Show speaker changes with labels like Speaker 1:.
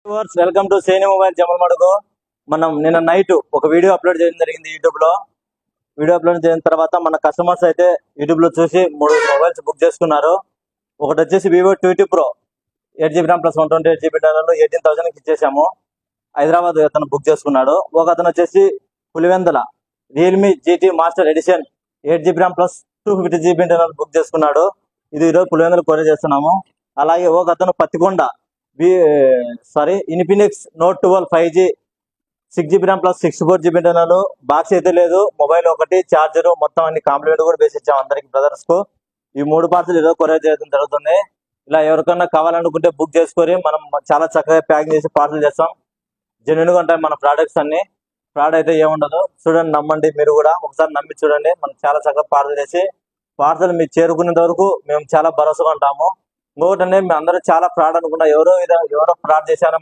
Speaker 1: Welcome to Seni mobile Jammalamadugu. మనం నిన్న night ఒక వీడియో అప్లోడ్ చేయడం జరిగింది యూట్యూబ్ లో. వీడియో అప్లోడ్ చేసిన తర్వాత మన కస్టమర్స్ అయితే యూట్యూబ్ లో చూసి 3 మొబైల్స్ బుక్ చేసుకున్నారు. ఒకటి వచ్చేసి Vivo 22 Pro 8GB RAM plus 128GB internal 18,000 ఇచ్చేసాము. హైదరాబాద్ అతను బుక్ చేసుకున్నాడు. ఒక అతను వచ్చేసి Pulivendula Realme GT master edition 8GB RAM plus 250GB internal book చేసుకున్నాడు. ఇది ఈరోజు పులివెందల కొరియర్ చేస్తున్నాము. అలాగే ఒక అతను Pattikonda Infinix note 12 5G 6GB RAM plus 64GB internal. Box అయితే లేదు, మొబైల్ ఒకటి, చార్జర్, మొత్తం అన్ని కాంప్లిమెంట్ కూడా వేసి ఇచ్చాము అందరికి బ్రదర్స్ కు. ఈ 3 పార్సల్ ఈరోజు కొరియర్ చేయడం జరుగుతుంది. ఇలా ఎవరికన్నా కావాలనుకుంటే బుక్ చేసుకొని మనం చాలా చక్కగా ప్యాకింగ్ చేసి పార్సల్ చేస్తాం. జెన్యున్ గా ఉంటాయి మన ప్రోడక్ట్స్ అన్ని. ఫ్రాడ్ అయితే ఏముండదు. చూడండి, నమ్మండి, మీరు కూడా ఒకసారి నమ్మి చూడండి. మనం చాలా చక్కగా పార్సల్ చేసి పార్సల్ మీకు చేరుకునేంత వరకు మేము చాలా భరోసాగా ఉంటాము. ఇంకొకటి మీ అందరూ చాలా ఫ్రాడ్ అనుకున్నా, ఎవరో ఫ్రాడ్ చేశారని